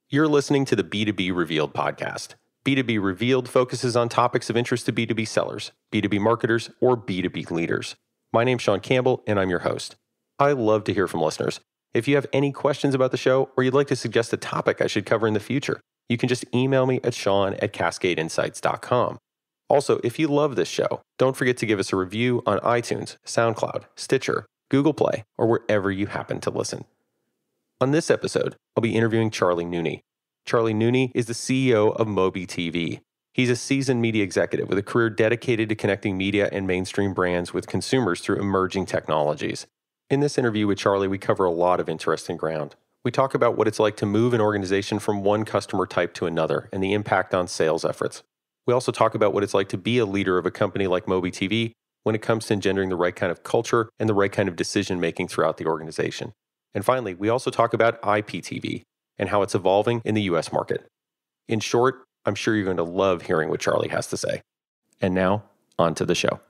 You're listening to the B2B Revealed podcast. B2B Revealed focuses on topics of interest to B2B sellers, B2B marketers, or B2B leaders. My name's Sean Campbell, and I'm your host. I love to hear from listeners. If you have any questions about the show, or you'd like to suggest a topic I should cover in the future, you can just email me at sean@cascadeinsights.com. Also, if you love this show, don't forget to give us a review on iTunes, SoundCloud, Stitcher, Google Play, or wherever you happen to listen. On this episode, I'll be interviewing Charlie Nooney. Charlie Nooney is the CEO of MobiTV. He's a seasoned media executive with a career dedicated to connecting media and mainstream brands with consumers through emerging technologies. In this interview with Charlie, we cover a lot of interesting ground. We talk about what it's like to move an organization from one customer type to another and the impact on sales efforts. We also talk about what it's like to be a leader of a company like MobiTV when it comes to engendering the right kind of culture and the right kind of decision-making throughout the organization. And finally, we also talk about IPTV and how it's evolving in the US market. In short, I'm sure you're going to love hearing what Charlie has to say. And now, on to the show.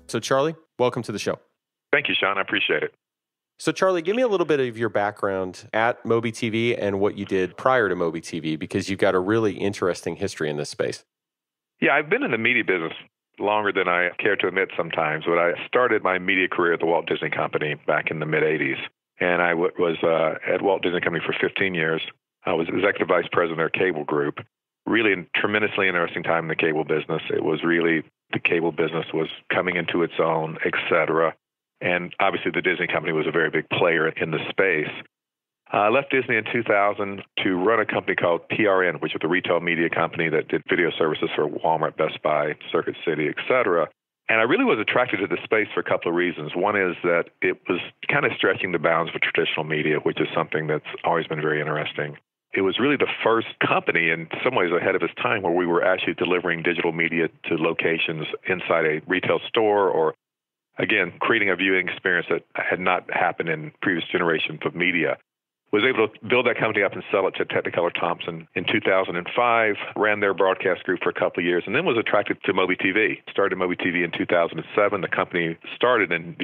So Charlie, welcome to the show. Thank you, Sean. I appreciate it. So Charlie, give me a little bit of your background at MobiTV and what you did prior to MobiTV, because you've got a really interesting history in this space. Yeah, I've been in the media business longer than I care to admit sometimes, but I started my media career at the Walt Disney Company back in the mid-'80s. And I was at Walt Disney Company for 15 years. I was executive vice president of their cable group. Really a tremendously interesting time in the cable business. It was really, the cable business was coming into its own, et cetera. And obviously, the Disney Company was a very big player in the space. I left Disney in 2000 to run a company called PRN, which was a retail media company that did video services for Walmart, Best Buy, Circuit City, et cetera. And I really was attracted to the space for a couple of reasons. One is that it was kind of stretching the bounds for traditional media, which is something that's always been very interesting. It was really the first company, in some ways ahead of its time, where we were actually delivering digital media to locations inside a retail store, or again, creating a viewing experience that had not happened in previous generations of media. Was able to build that company up and sell it to Technicolor Thompson in 2005, ran their broadcast group for a couple of years, and then was attracted to MobiTV. Started MobiTV in 2007. The company started in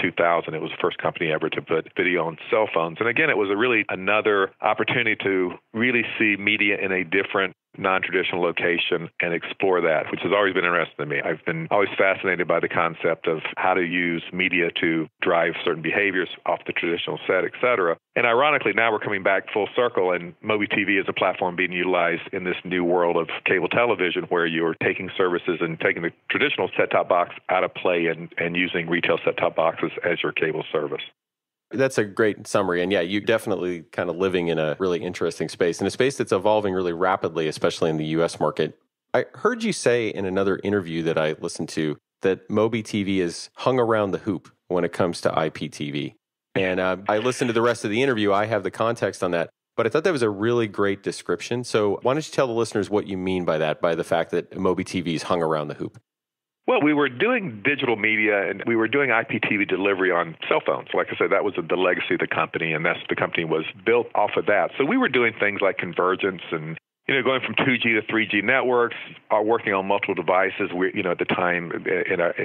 2000. It was the first company ever to put video on cell phones. And again, it was really another opportunity to really see media in a different, non-traditional location and explore that, which has always been interesting to me. I've been always fascinated by the concept of how to use media to drive certain behaviors off the traditional set, et cetera. And ironically, now we're coming back full circle, and MobiTV is a platform being utilized in this new world of cable television, where you're taking services and taking the traditional set-top box out of play and using retail set-top boxes as your cable service. That's a great summary. And yeah, you're definitely kind of living in a really interesting space, in a space that's evolving really rapidly, especially in the US market. I heard you say in another interview that I listened to that MobiTV is hung around the hoop when it comes to IPTV. And I listened to the rest of the interview. I have the context on that, but I thought that was a really great description. So why don't you tell the listeners what you mean by that, by the fact that MobiTV is hung around the hoop? Well, we were doing digital media, and we were doing IPTV delivery on cell phones. Like I said, that was the legacy of the company, and the company was built off of that. So we were doing things like convergence and, going from 2G to 3G networks, working on multiple devices. We, at the time,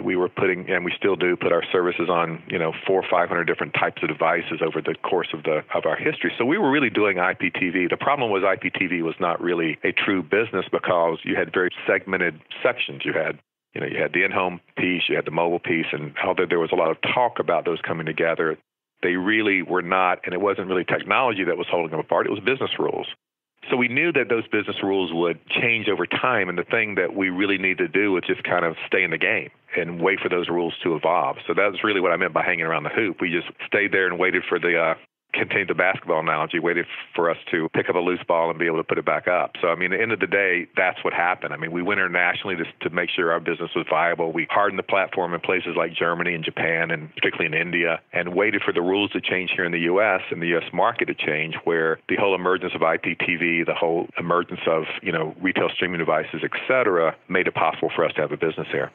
we were putting, and we still do, put our services on, 400 or 500 different types of devices over the course of our history. So we were really doing IPTV. The problem was IPTV was not really a true business because you had very segmented sections. You had the in-home piece, you had the mobile piece, and although there was a lot of talk about those coming together, they really were not, and it wasn't really technology that was holding them apart, it was business rules. So we knew that those business rules would change over time, and the thing that we really needed to do was just kind of stay in the game and wait for those rules to evolve. So that's really what I meant by hanging around the hoop. We just stayed there and waited for continue the basketball analogy, waited for us to pick up a loose ball and be able to put it back up. So, at the end of the day, that's what happened. We went internationally to make sure our business was viable. We hardened the platform in places like Germany and Japan, and particularly in India, and waited for the rules to change here in the U.S. and the U.S. market to change, where the whole emergence of IPTV, the whole emergence of, retail streaming devices, et cetera, made it possible for us to have a business here.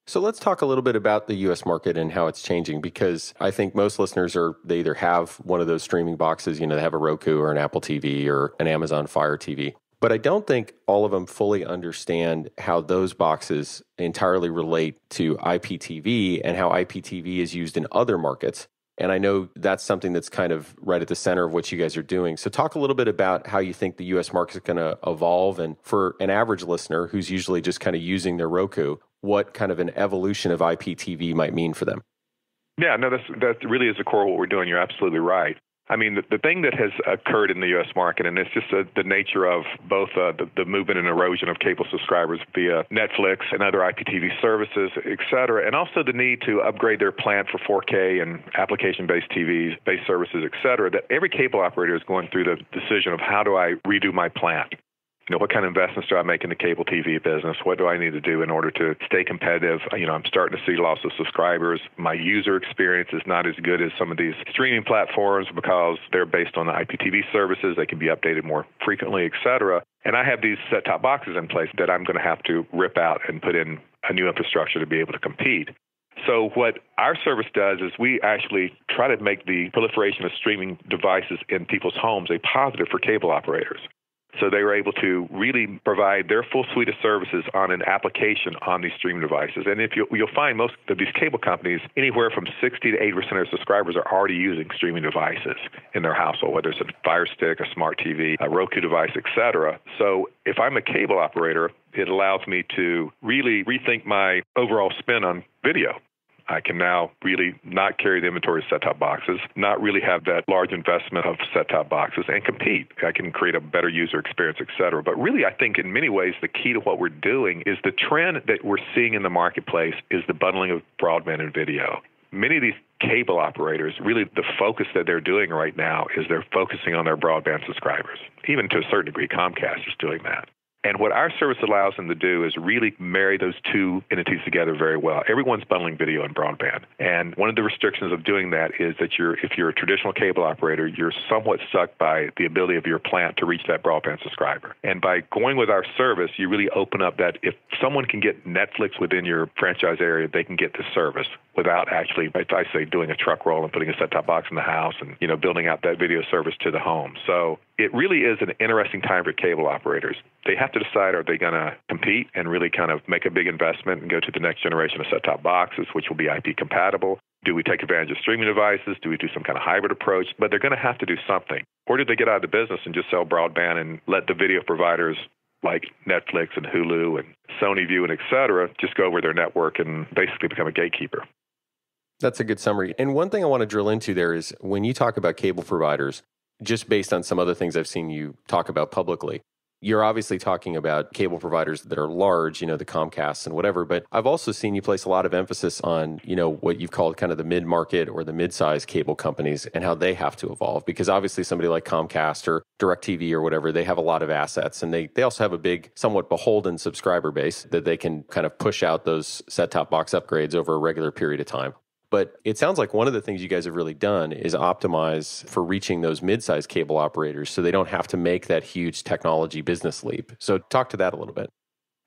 So let's talk a little bit about the U.S. market and how it's changing, because I think most listeners they either have one of those streaming boxes, they have a Roku or an Apple TV or an Amazon Fire TV. But I don't think all of them fully understand how those boxes entirely relate to IPTV and how IPTV is used in other markets. And I know that's something that's kind of right at the center of what you guys are doing. So talk a little bit about how you think the U.S. market is going to evolve. And for an average listener who's usually just kind of using their Roku, what kind of an evolution of IPTV might mean for them. Yeah, no, that really is the core of what we're doing. You're absolutely right. I mean, the thing that has occurred in the U.S. market, and it's just the nature of both the movement and erosion of cable subscribers via Netflix and other IPTV services, et cetera, and also the need to upgrade their plant for 4K and application-based TV-based services, et cetera, that every cable operator is going through the decision of how do I redo my plant? What kind of investments do I make in the cable TV business? What do I need to do in order to stay competitive? I'm starting to see loss of subscribers. My user experience is not as good as some of these streaming platforms because they're based on the IPTV services. They can be updated more frequently, et cetera. And I have these set-top boxes in place that I'm going to have to rip out and put in a new infrastructure to be able to compete. So what our service does is we actually try to make the proliferation of streaming devices in people's homes a positive for cable operators. So they were able to really provide their full suite of services on an application on these streaming devices. And if you'll find most of these cable companies, anywhere from 60 to 80% of their subscribers are already using streaming devices in their household, whether it's a Fire Stick, a smart TV, a Roku device, et cetera. So if I'm a cable operator, it allows me to really rethink my overall spend on video. I can now really not carry the inventory of set-top boxes, not really have that large investment of set-top boxes, and compete. I can create a better user experience, et cetera. But really, I think in many ways, the key to what we're doing is the trend that we're seeing in the marketplace is the bundling of broadband and video. Many of these cable operators, really the focus that they're doing right now is they're focusing on their broadband subscribers. Even to a certain degree, Comcast is doing that. And what our service allows them to do is really marry those two entities together very well. Everyone's bundling video and broadband. And one of the restrictions of doing that is that if you're a traditional cable operator, you're somewhat stuck by the ability of your plant to reach that broadband subscriber. And by going with our service, you really open up that if someone can get Netflix within your franchise area, they can get the service without actually, I say, doing a truck roll and putting a set-top box in the house and, building out that video service to the home. So it really is an interesting time for cable operators. They have to decide, are they going to compete and really kind of make a big investment and go to the next generation of set-top boxes, which will be IP compatible? Do we take advantage of streaming devices? Do we do some kind of hybrid approach? But they're going to have to do something. Or do they get out of the business and just sell broadband and let the video providers like Netflix and Hulu and Sony View and et cetera just go over their network and basically become a gatekeeper? That's a good summary. And one thing I want to drill into there is when you talk about cable providers, just based on some other things I've seen you talk about publicly, you're obviously talking about cable providers that are large, the Comcasts and whatever, but I've also seen you place a lot of emphasis on, what you've called kind of the mid-market or the mid-size cable companies and how they have to evolve, because obviously somebody like Comcast or DirecTV or whatever, they have a lot of assets and they also have a big, somewhat beholden subscriber base that they can kind of push out those set-top box upgrades over a regular period of time. But it sounds like one of the things you guys have really done is optimize for reaching those mid-sized cable operators so they don't have to make that huge technology business leap. So talk to that a little bit.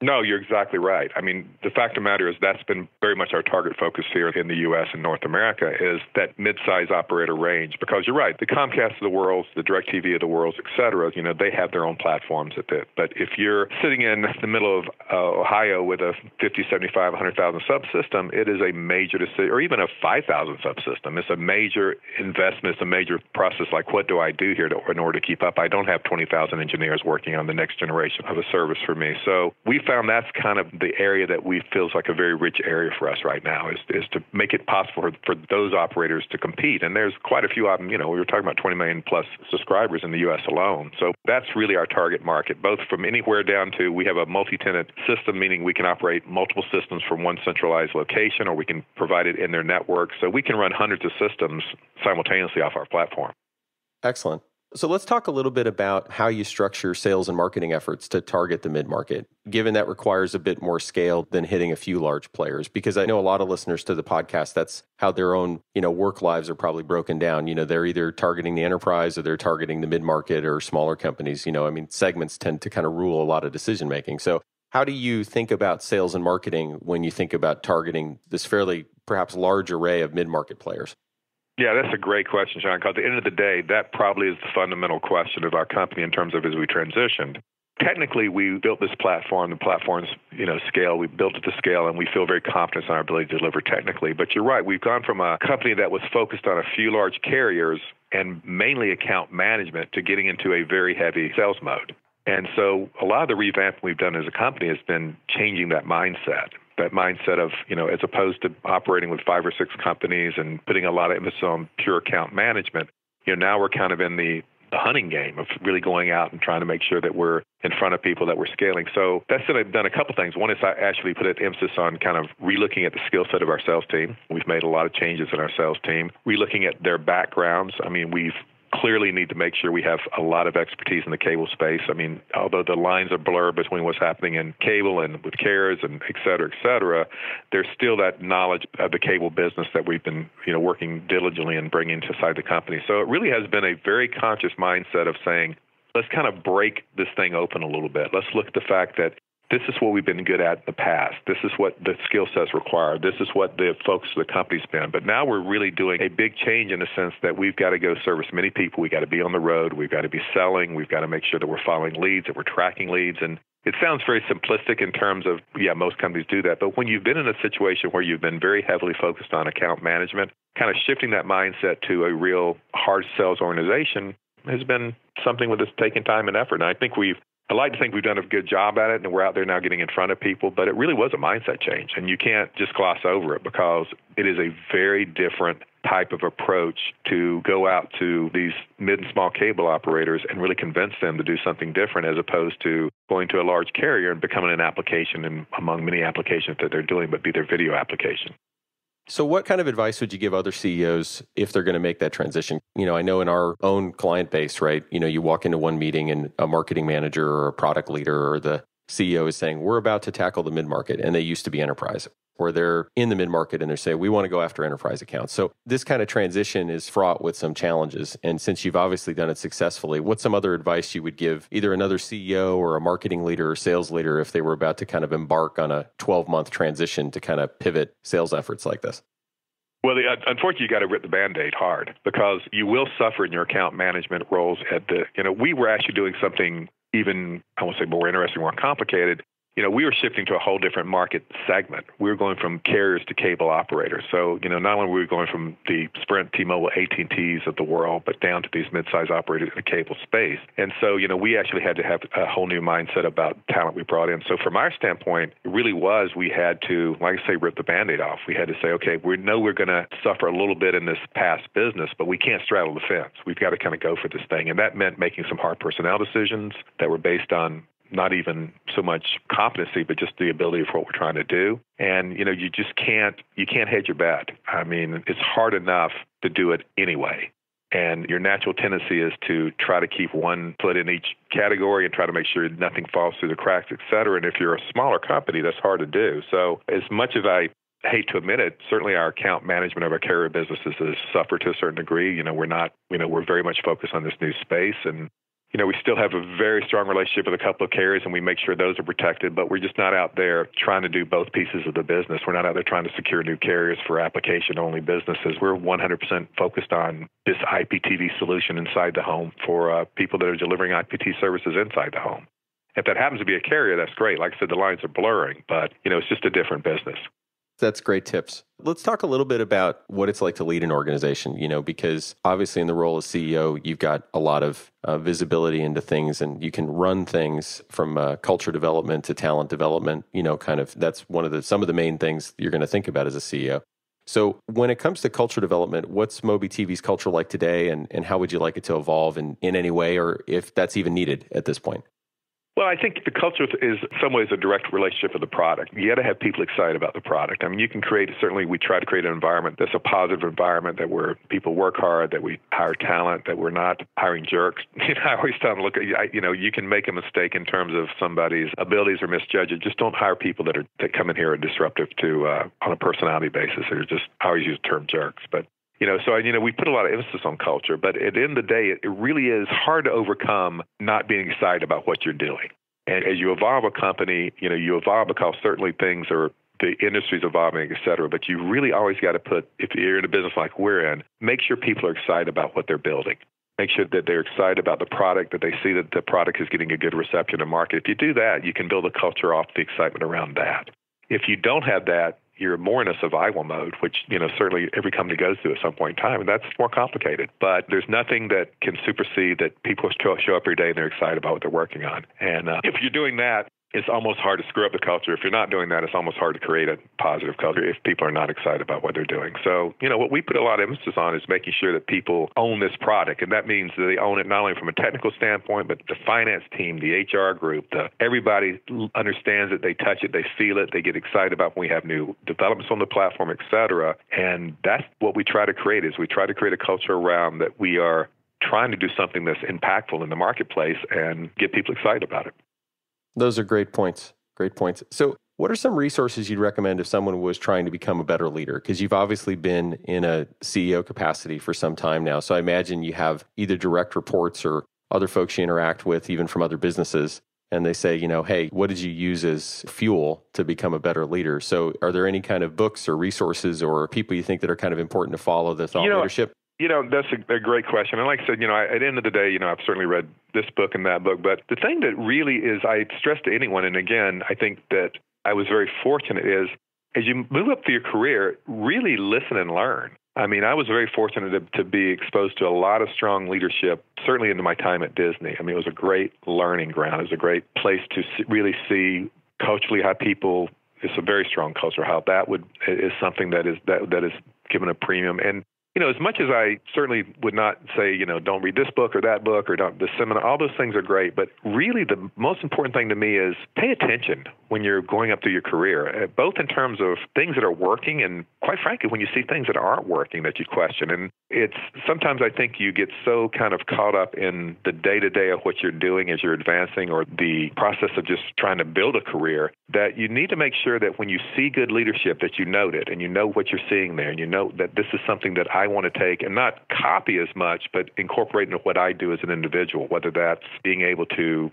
No, you're exactly right. I mean, the fact of the matter is that's been very much our target focus here in the U.S. and North America is that mid-size operator range. Because you're right, the Comcast of the world, the DirecTV of the world, et cetera, they have their own platforms at that. But if you're sitting in the middle of Ohio with a 50, 75, 100,000 subsystem, it is a major decision, or even a 5,000 subsystem. It's a major investment. It's a major process. Like, what do I do here in order to keep up? I don't have 20,000 engineers working on the next generation of a service for me. So we found that's kind of the area that we feels like a very rich area for us right now is to make it possible for those operators to compete. And there's quite a few of them. We were talking about 20 million plus subscribers in the U.S. alone. So that's really our target market, both from anywhere down to we have a multi-tenant system, meaning we can operate multiple systems from one centralized location, or we can provide it in their network. So we can run hundreds of systems simultaneously off our platform. Excellent. So let's talk a little bit about how you structure sales and marketing efforts to target the mid-market, given that requires a bit more scale than hitting a few large players. Because I know a lot of listeners to the podcast, that's how their own, work lives are probably broken down. They're either targeting the enterprise or they're targeting the mid-market or smaller companies. Segments tend to kind of rule a lot of decision making. So how do you think about sales and marketing when you think about targeting this fairly perhaps large array of mid-market players? Yeah, that's a great question, John, because at the end of the day, that probably is the fundamental question of our company in terms of as we transitioned. Technically, we built this platform. The platform's, scale. We built it to scale, and we feel very confident in our ability to deliver technically. But you're right. We've gone from a company that was focused on a few large carriers and mainly account management to getting into a very heavy sales mode. And so a lot of the revamp we've done as a company has been changing that mindset. That mindset of, as opposed to operating with 5 or 6 companies and putting a lot of emphasis on pure account management, now we're kind of in the hunting game of really going out and trying to make sure that we're in front of people, that we're scaling. So that's done a couple things. One is I actually put an emphasis on kind of relooking at the skill set of our sales team. We've made a lot of changes in our sales team, relooking at their backgrounds. I mean, we've clearly need to make sure we have a lot of expertise in the cable space. I mean, although the lines are blurred between what's happening in cable and with carriers and et cetera, there's still that knowledge of the cable business that we've been, working diligently and bringing to side the company. So it really has been a very conscious mindset of saying, let's kind of break this thing open a little bit. Let's look at the fact that this is what we've been good at in the past. This is what the skill sets require. This is what the focus of the company's been. But now we're really doing a big change in the sense that we've got to go service many people. We've got to be on the road. We've got to be selling. We've got to make sure that we're following leads, that we're tracking leads. And it sounds very simplistic in terms of, most companies do that. But when you've been in a situation where you've been very heavily focused on account management, kind of shifting that mindset to a real hard sales organization has been something that's taken time and effort. And I like to think we've done a good job at it, and we're out there now getting in front of people, but it really was a mindset change, and you can't just gloss over it because it is a very different type of approach to go out to these mid and small cable operators and really convince them to do something different as opposed to going to a large carrier and becoming an application and among many applications that they're doing, but be their video application. So what kind of advice would you give other CEOs if they're going to make that transition? I know in our own client base, right? You walk into one meeting and a marketing manager or a product leader or the CEO is saying, we're about to tackle the mid-market, and they used to be enterprise. Or they're in the mid-market and they're saying, we want to go after enterprise accounts. So this kind of transition is fraught with some challenges. And since you've obviously done it successfully, what's some other advice you would give either another CEO or a marketing leader or sales leader if they were about to kind of embark on a 12-month transition to kind of pivot sales efforts like this? Well, unfortunately, you got to rip the Band-Aid hard because you will suffer in your account management roles we were actually doing something even, I won't say more interesting, more complicated. We were shifting to a whole different market segment. We were going from carriers to cable operators. So, not only were we going from the Sprint, T-Mobile, AT&Ts of the world, but down to these mid-size operators in the cable space. And so, we actually had to have a whole new mindset about talent we brought in. So from our standpoint, it really was we had to, like I say, rip the Band-Aid off. We had to say, okay, we know we're going to suffer a little bit in this past business, but we can't straddle the fence. We've got to kind of go for this thing. And that meant making some hard personnel decisions that were based on not even so much competency, but just the ability of what we're trying to do. And, you just can't hedge your bet. I mean, it's hard enough to do it anyway. And your natural tendency is to try to keep one foot in each category and try to make sure nothing falls through the cracks, et cetera. And if you're a smaller company, that's hard to do. So as much as I hate to admit it, certainly our account management of our carrier businesses has suffered to a certain degree. We're very much focused on this new space. And we still have a very strong relationship with a couple of carriers, and we make sure those are protected, but we're just not out there trying to do both pieces of the business. We're not out there trying to secure new carriers for application-only businesses. We're 100% focused on this IPTV solution inside the home for people that are delivering IPT services inside the home. If that happens to be a carrier, that's great. Like I said, the lines are blurring, but, it's just a different business. That's great tips. Let's talk a little bit about what it's like to lead an organization, because obviously in the role of CEO, you've got a lot of visibility into things and you can run things from culture development to talent development, that's some of the main things you're going to think about as a CEO. So when it comes to culture development, what's MobiTV's culture like today and how would you like it to evolve in any way or if that's even needed at this point? Well, I think the culture is in some ways a direct relationship with the product. You got to have people excited about the product. I mean, you can certainly we try to create an environment that's a positive environment, that where people work hard, that we hire talent, that we're not hiring jerks. I always tell them, look, you can make a mistake in terms of somebody's abilities or misjudge it. Just don't hire people that come in here are disruptive to on a personality basis. I always use the term jerks, but we put a lot of emphasis on culture, but at the end of the day, it really is hard to overcome not being excited about what you're doing. And as you evolve a company, you evolve because certainly the industry's evolving, et cetera, but you really always got to if you're in a business like we're in, make sure people are excited about what they're building. make sure that they're excited about the product, that they see that the product is getting a good reception in the market. If you do that, you can build a culture off the excitement around that. If you don't have that, you're more in a survival mode, which, certainly every company goes through at some point in time, and that's more complicated. But there's nothing that can supersede that people show up every day and they're excited about what they're working on. And if you're doing that, it's almost hard to screw up the culture. If you're not doing that, it's almost hard to create a positive culture if people are not excited about what they're doing. So, what we put a lot of emphasis on is making sure that people own this product. And that means that they own it not only from a technical standpoint, but the finance team, the HR group, everybody understands it, they touch it, they feel it, they get excited about when we have new developments on the platform, et cetera. And that's what we try to create is we try to create a culture around that we are trying to do something that's impactful in the marketplace and get people excited about it. Those are great points. Great points. So what are some resources you'd recommend if someone was trying to become a better leader? Because you've obviously been in a CEO capacity for some time now. So I imagine you have either direct reports or other folks you interact with, even from other businesses. And they say, hey, what did you use as fuel to become a better leader? So are there any kind of books or resources or people you think that are kind of important to follow the thought leadership? That's a great question. And like I said, at the end of the day, I've certainly read this book and that book. But the thing that really is, I stress to anyone, and again, I think that I was very fortunate, is as you move up through your career, really listen and learn. I mean, I was very fortunate to be exposed to a lot of strong leadership, certainly into my time at Disney. I mean, it was a great learning ground. It was a great place to really see culturally how people, it's a very strong culture, how that is something that is given a premium. And as much as I certainly would not say, don't read this book or that book or don't, the seminar, all those things are great. But really the most important thing to me is pay attention when you're going up through your career, both in terms of things that are working and, quite frankly, when you see things that aren't working that you question. And it's sometimes I think you get so kind of caught up in the day-to-day of what you're doing as you're advancing or the process of just trying to build a career that you need to make sure that when you see good leadership that you note it and you know what you're seeing there and you know that this is something that I want to take and not copy as much, but incorporate into what I do as an individual, whether that's being able to,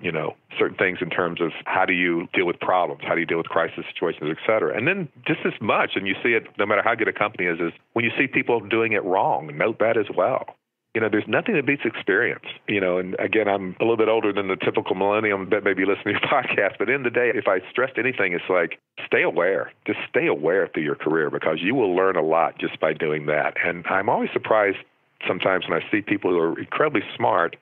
certain things in terms of how do you deal with problems, how do you deal with crisis situations, et cetera. And then just as much, and you see it no matter how good a company is when you see people doing it wrong, note that as well. There's nothing that beats experience, and again, I'm a little bit older than the typical millennium that may be listening to your podcast, but in the day, if I stressed anything, it's like, stay aware. Just stay aware through your career because you will learn a lot just by doing that. And I'm always surprised sometimes when I see people who are incredibly smart,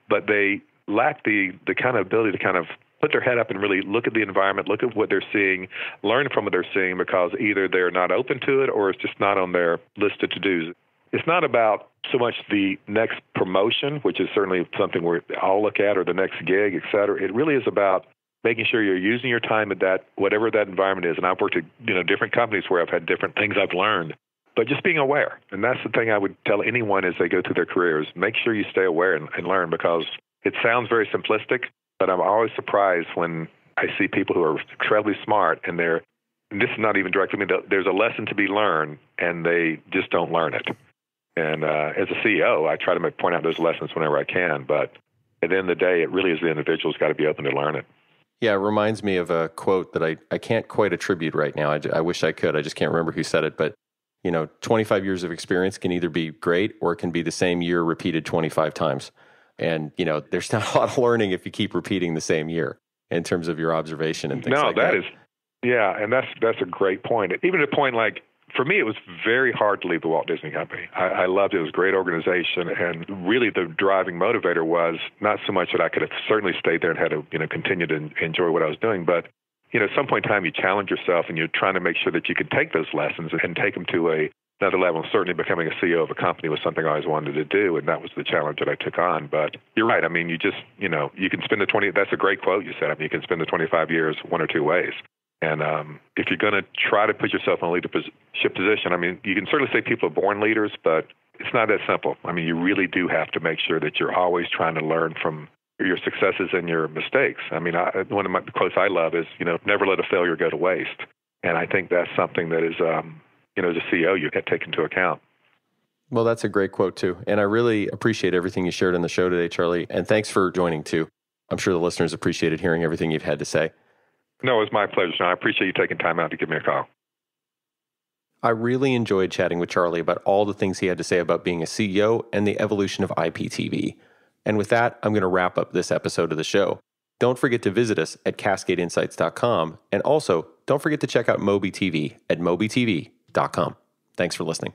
but they lack the kind of ability to kind of put their head up and really look at the environment, look at what they're seeing, learn from what they're seeing because either they're not open to it or it's just not on their list of to-dos. It's not about so much the next promotion, which is certainly something we all look at, or the next gig, et cetera. It really is about making sure you're using your time at that, whatever that environment is. And I've worked at different companies where I've had different things I've learned, but just being aware. And that's the thing I would tell anyone as they go through their careers. Make sure you stay aware and learn because it sounds very simplistic, but I'm always surprised when I see people who are incredibly smart and this is not even directly, there's a lesson to be learned and they just don't learn it. And as a CEO, I try to point out those lessons whenever I can. But at the end of the day, it really is the individual's got to be open to learn it. Yeah, it reminds me of a quote that I can't quite attribute right now. I wish I could. I just can't remember who said it. But, 25 years of experience can either be great or it can be the same year repeated 25 times. And, there's not a lot of learning if you keep repeating the same year in terms of your observation and things like that. And that's a great point. Even at a point like, for me, it was very hard to leave the Walt Disney Company. I loved it. It was a great organization. And really the driving motivator was not so much that I could have certainly stayed there and had to, continue to enjoy what I was doing. But, at some point in time, you challenge yourself and you're trying to make sure that you can take those lessons and take them to another level. And certainly becoming a CEO of a company was something I always wanted to do. And that was the challenge that I took on. But you're right. I mean, you just, you can spend that's a great quote you said. I mean, you can spend the 25 years one or two ways. And if you're going to try to put yourself in a leadership position, I mean, you can certainly say people are born leaders, but it's not that simple. I mean, you really do have to make sure that you're always trying to learn from your successes and your mistakes. I mean, one of the quotes I love is, never let a failure go to waste. And I think that's something that is, as a CEO, you can take into account. Well, that's a great quote, too. And I really appreciate everything you shared on the show today, Charlie. And thanks for joining, too. I'm sure the listeners appreciated hearing everything you've had to say. No, it was my pleasure, Sean. I appreciate you taking time out to give me a call. I really enjoyed chatting with Charlie about all the things he had to say about being a CEO and the evolution of IPTV. And with that, I'm going to wrap up this episode of the show. Don't forget to visit us at cascadeinsights.com, and also don't forget to check out MobiTV at mobitv.com. Thanks for listening.